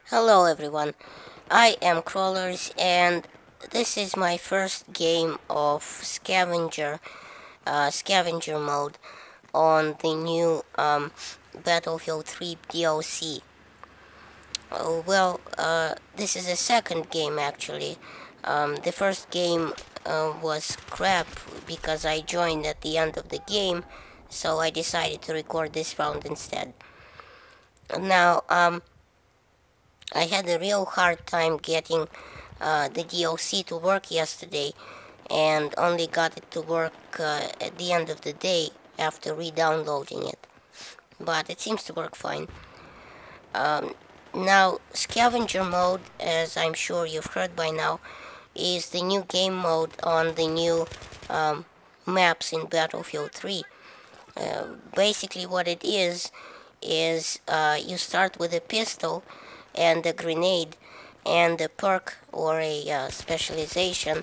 Hello everyone, I am Crawlers and this is my first game of Scavenger mode on the new Battlefield 3 DLC. This is the second game actually. The first game was crap because I joined at the end of the game, so I decided to record this round instead. Now, I had a real hard time getting the DLC to work yesterday, and only got it to work at the end of the day after re-downloading it. But it seems to work fine. Now, Scavenger mode, as I'm sure you've heard by now, is the new game mode on the new maps in Battlefield 3. Basically what it is you start with a pistol and a grenade and a perk or a specialization,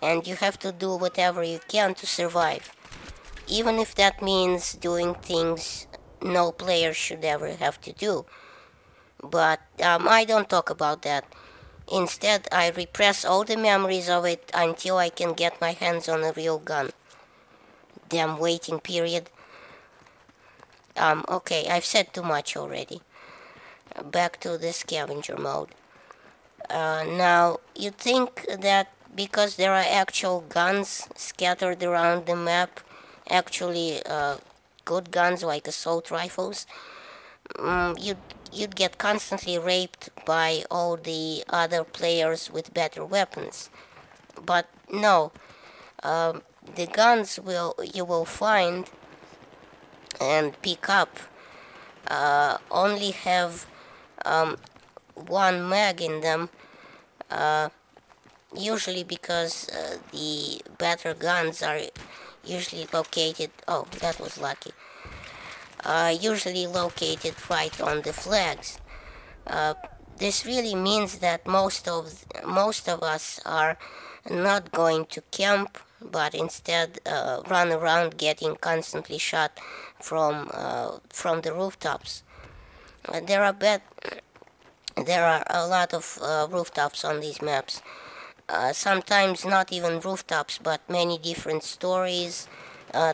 and you have to do whatever you can to survive, even if that means doing things no player should ever have to do. But I don't talk about that. Instead, I repress all the memories of it until I can get my hands on a real gun. Damn waiting period. Okay, I've said too much already. Back to the Scavenger mode. Now, you think that because there are actual guns scattered around the map, actually good guns like assault rifles, you'd get constantly raped by all the other players with better weapons. But no, the guns you will find and pick up only have one mag in them, usually because the better guns are usually located, oh, that was lucky, usually located right on the flags. This really means that most of us are not going to camp, but instead run around getting constantly shot from the rooftops. There are a lot of rooftops on these maps. Sometimes not even rooftops, but many different stories,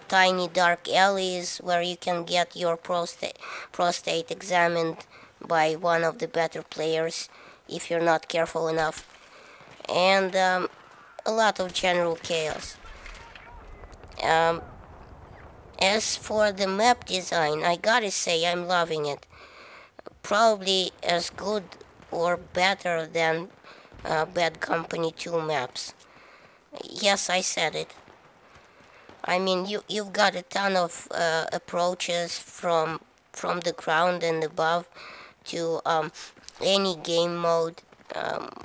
tiny dark alleys where you can get your prostate examined by one of the better players if you're not careful enough, and a lot of general chaos. As for the map design, I gotta say I'm loving it. Probably as good or better than Bad Company 2 maps. Yes, I said it. I mean, you've got a ton of approaches from the ground and above to any game mode,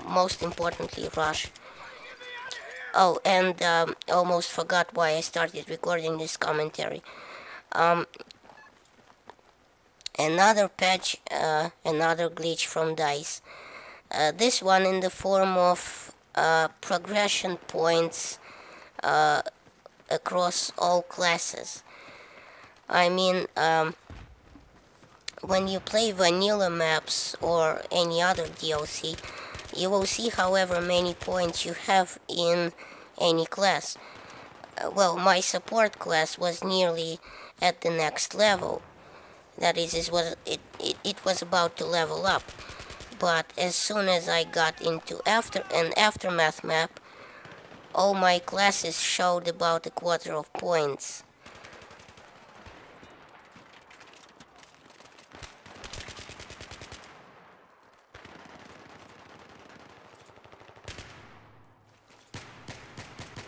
most importantly Rush. Oh, and almost forgot why I started recording this commentary. Another patch, another glitch from DICE. This one in the form of progression points across all classes. I mean, when you play vanilla maps or any other DLC, you will see however many points you have in any class. Well, my support class was nearly at the next level. That is, it was about to level up. But as soon as I got into an aftermath map, all my classes showed about a quarter of points.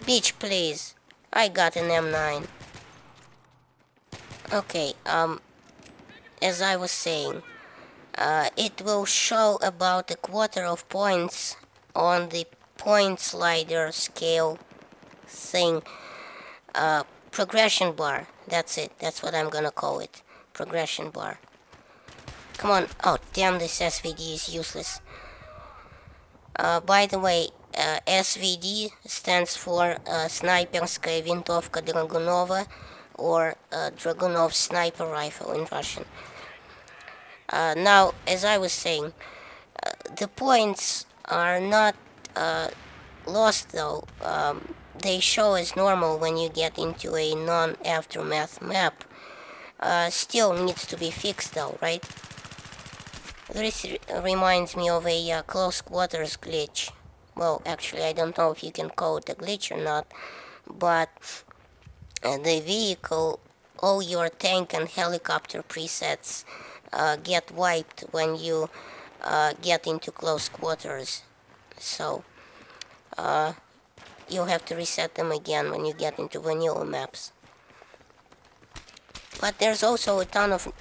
Beach, please. I got an M9. Okay, as I was saying, it will show about a quarter of points on the point slider scale thing. Progression bar. That's it. That's what I'm gonna call it. Progression bar. Come on. Oh, damn, this SVD is useless. By the way, SVD stands for Снайперская винтовка Драгунова, or Dragunov sniper rifle in Russian. Now, as I was saying, the points are not lost though. They show as normal when you get into a non-aftermath map. Still needs to be fixed though, right? This reminds me of a close quarters glitch. Well, actually, I don't know if you can call it a glitch or not, but the vehicle, all your tank and helicopter presets get wiped when you get into close quarters. So, you'll have to reset them again when you get into vanilla maps. But there's also a ton of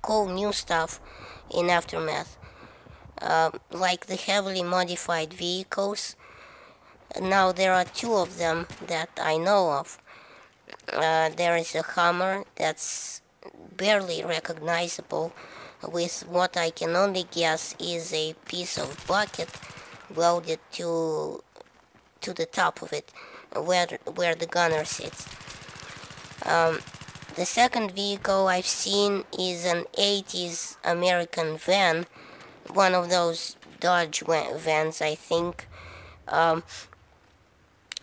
cool new stuff in Aftermath, like the heavily modified vehicles. Now there are two of them that I know of. There is a Hummer that's barely recognizable, with what I can only guess is a piece of bucket welded to the top of it, where the gunner sits. The second vehicle I've seen is an 80s American van, one of those Dodge vans, I think.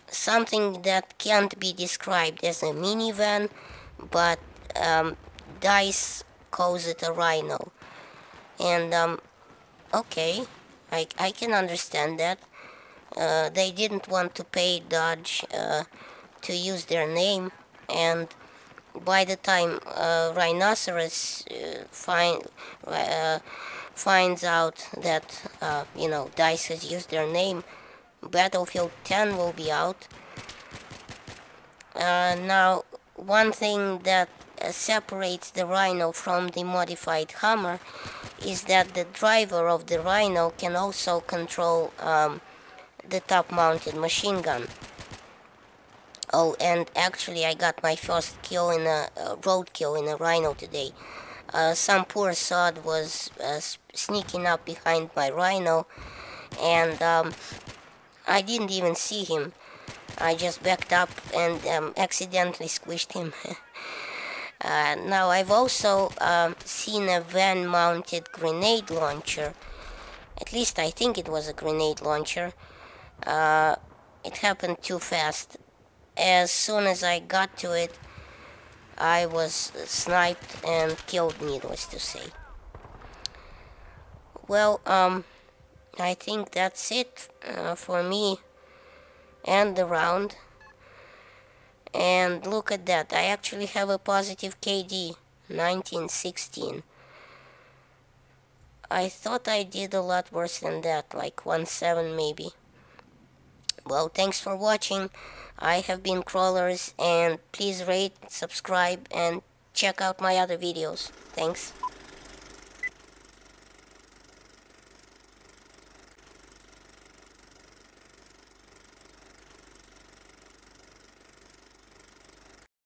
Something that can't be described as a minivan, but DICE calls it a Rhino. And okay, I can understand that. They didn't want to pay Dodge to use their name, and by the time Rhinoceros finds out that DICE has used their name, Battlefield 10 will be out. Now, one thing that separates the Rhino from the modified Hummer is that the driver of the Rhino can also control the top-mounted machine gun. Oh, and actually I got my first kill in a roadkill in a Rhino today. Some poor sod was sneaking up behind my Rhino, and I didn't even see him. I just backed up and accidentally squished him. Now I've also seen a van-mounted grenade launcher. At least I think it was a grenade launcher. It happened too fast. As soon as I got to it, I was sniped and killed, needless to say. Well, I think that's it for me and the round. And look at that, I actually have a positive KD, 1916. I thought I did a lot worse than that, like 1-7 maybe. Well, thanks for watching. I have been Crawlers, and please rate, subscribe, and check out my other videos. Thanks.